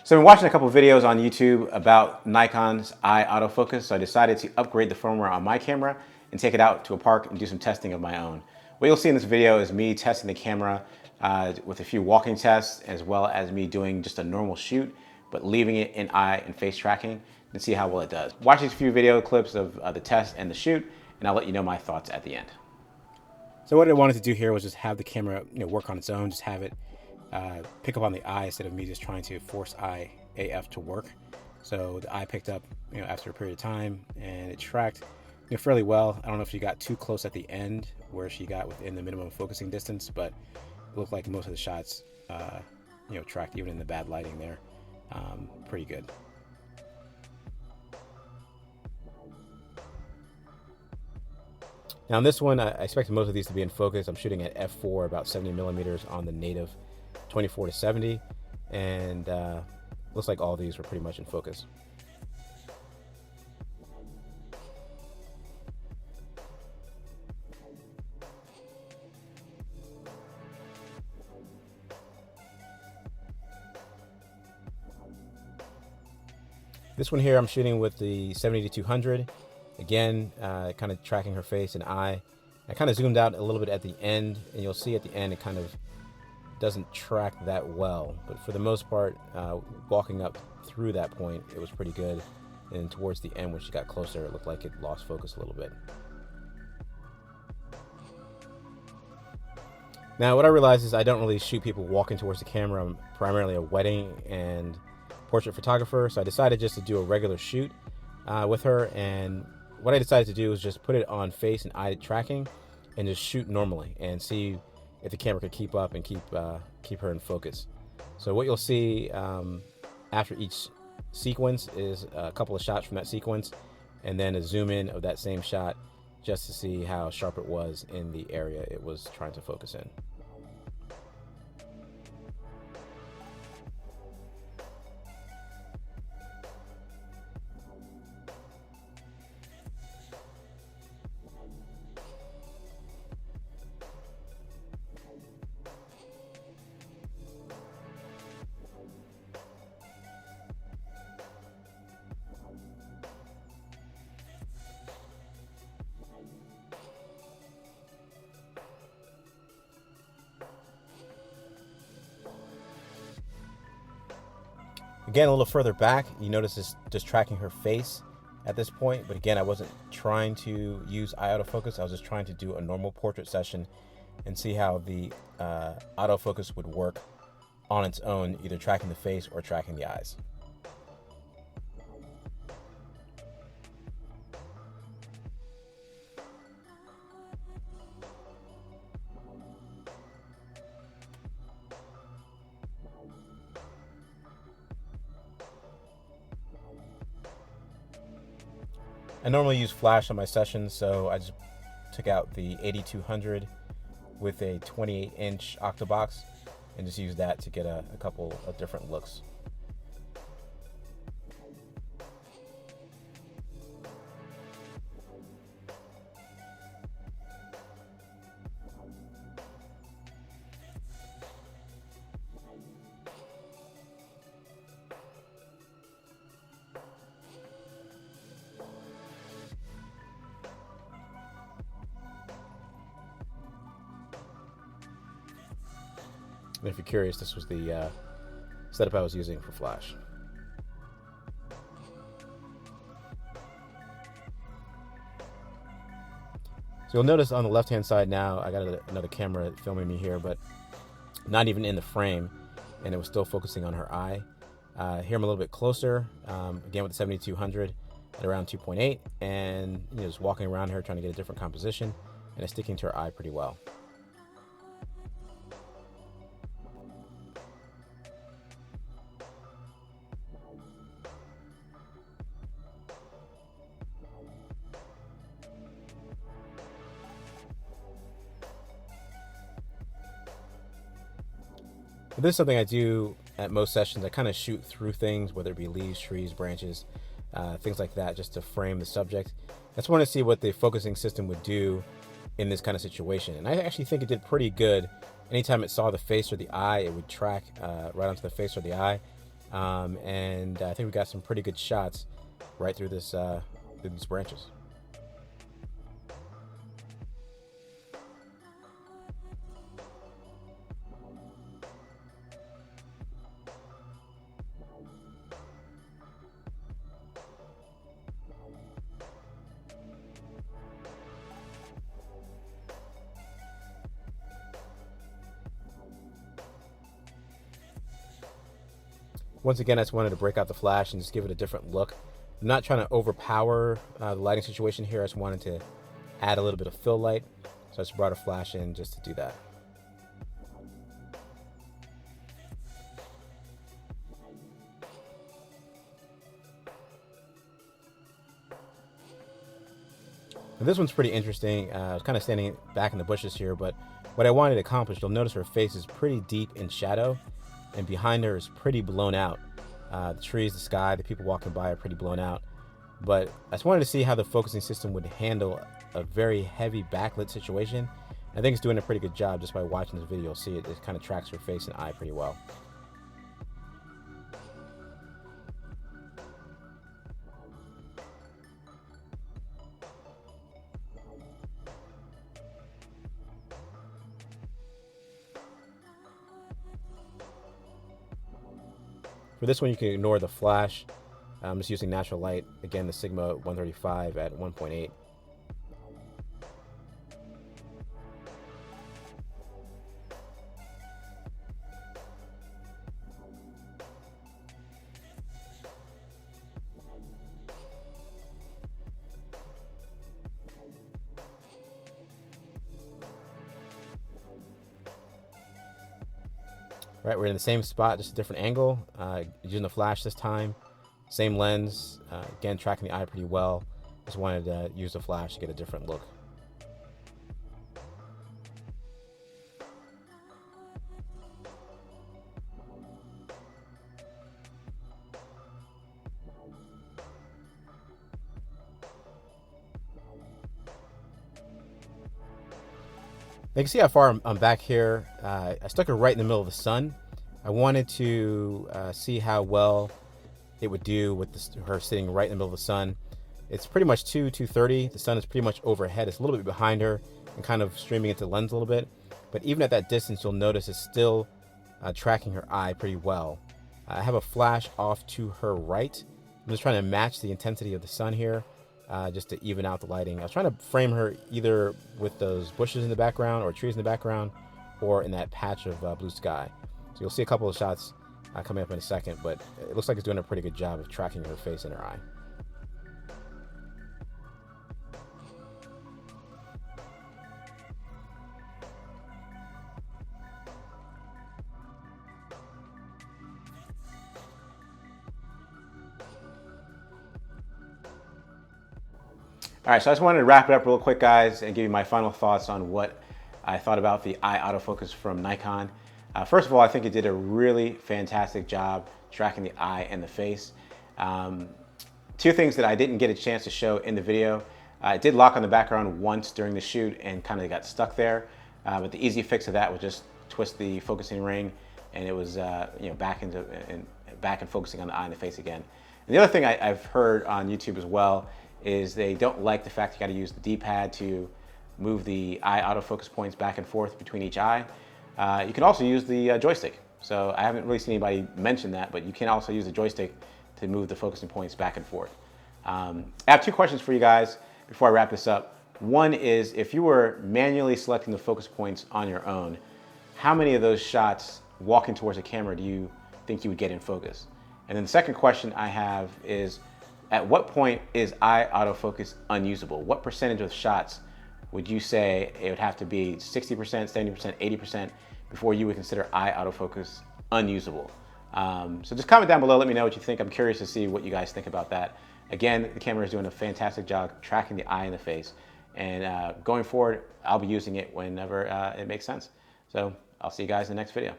So I've been watching a couple of videos on YouTube about Nikon's Eye Autofocus, so I decided to upgrade the firmware on my camera and take it out to a park and do some testing of my own. What you'll see in this video is me testing the camera with a few walking tests, as well as me doing just a normal shoot, but leaving it in eye and face tracking and see how well it does. Watch these few video clips of the test and the shoot, and I'll let you know my thoughts at the end. So what I wanted to do here was just have the camera, work on its own, just have it pick up on the eye instead of me just trying to force EyeAF to work. So the eye picked up, after a period of time, and it tracked, fairly well. I don't know if she got too close at the end where she got within the minimum focusing distance, but it looked like most of the shots, tracked even in the bad lighting there, pretty good. Now on this one, I expected most of these to be in focus. I'm shooting at f4, about 70 millimeters on the native 24 to 70, and looks like all these were pretty much in focus. This one here I'm shooting with the 70 to 200. Again, kind of tracking her face and eye. I kind of zoomed out a little bit at the end, and you'll see at the end it kind of doesn't track that well. But for the most part, walking up through that point, it was pretty good. And towards the end, when she got closer, it looked like it lost focus a little bit. Now, what I realized is I don't really shoot people walking towards the camera. I'm primarily a wedding and portrait photographer, so I decided just to do a regular shoot with her. And what I decided to do was just put it on face and eye tracking and just shoot normally and see if the camera could keep up and keep her in focus. So what you'll see after each sequence is a couple of shots from that sequence, and then a zoom in of that same shot just to see how sharp it was in the area it was trying to focus in. Again, a little further back, you notice it's just tracking her face at this point. But again, I wasn't trying to use eye autofocus. I was just trying to do a normal portrait session and see how the autofocus would work on its own, either tracking the face or tracking the eyes. I normally use flash on my sessions, so I just took out the 8200 with a 28-inch octobox and just used that to get a couple of different looks. And if you're curious, this was the setup I was using for flash. So you'll notice on the left-hand side now, I got another camera filming me here, but not even in the frame, and it was still focusing on her eye. Here I'm a little bit closer, again with the 7200 at around 2.8, and just walking around her trying to get a different composition, and it's sticking to her eye pretty well. But this is something I do at most sessions. I kind of shoot through things, whether it be leaves, trees, branches, things like that, just to frame the subject. I just want to see what the focusing system would do in this kind of situation. And I actually think it did pretty good. Anytime it saw the face or the eye, it would track right onto the face or the eye. And I think we got some pretty good shots right through this through these branches. Once again, I just wanted to break out the flash and just give it a different look. I'm not trying to overpower the lighting situation here. I just wanted to add a little bit of fill light. So I just brought a flash in just to do that. Now this one's pretty interesting. I was kind of standing back in the bushes here, but what I wanted to accomplish, you'll notice her face is pretty deep in shadow, and behind her is pretty blown out. The trees, the sky, the people walking by are pretty blown out. But I just wanted to see how the focusing system would handle a very heavy backlit situation. I think it's doing a pretty good job. Just by watching this video, you'll see it kind of tracks her face and eye pretty well. For this one, you can ignore the flash. I'm just using natural light. Again, the Sigma 135 at 1.8. Right, we're in the same spot, just a different angle. Using the flash this time. Same lens. Again, tracking the eye pretty well. Just wanted to use the flash to get a different look. You can see how far I'm back here. I stuck her right in the middle of the sun. I wanted to see how well it would do with her sitting right in the middle of the sun. It's pretty much 2:30. The sun is pretty much overhead. It's a little bit behind her and kind of streaming into the lens a little bit. But even at that distance, you'll notice it's still tracking her eye pretty well. I have a flash off to her right. I'm just trying to match the intensity of the sun here. Just to even out the lighting. I was trying to frame her either with those bushes in the background or trees in the background or in that patch of blue sky. So you'll see a couple of shots coming up in a second, but it looks like it's doing a pretty good job of tracking her face and her eye. All right, so I just wanted to wrap it up real quick, guys, and give you my final thoughts on what I thought about the eye autofocus from Nikon. First of all, I think it did a really fantastic job tracking the eye and the face. Two things that I didn't get a chance to show in the video. It did lock on the background once during the shoot and kind of got stuck there. But the easy fix of that was just twist the focusing ring, and it was back and focusing on the eye and the face again. And the other thing I've heard on YouTube as well is they don't like the fact you got to use the D-pad to move the eye autofocus points back and forth between each eye. You can also use the joystick. So I haven't really seen anybody mention that, but you can also use the joystick to move the focusing points back and forth. I have two questions for you guys before I wrap this up. One is, if you were manually selecting the focus points on your own, how many of those shots walking towards the camera do you think you would get in focus? And then the second question I have is, at what point is eye autofocus unusable? What percentage of shots would you say it would have to be 60%, 70%, 80% before you would consider eye autofocus unusable? So just comment down below, let me know what you think. I'm curious to see what you guys think about that. Again, the camera is doing a fantastic job tracking the eye and the face. And going forward, I'll be using it whenever it makes sense. So I'll see you guys in the next video.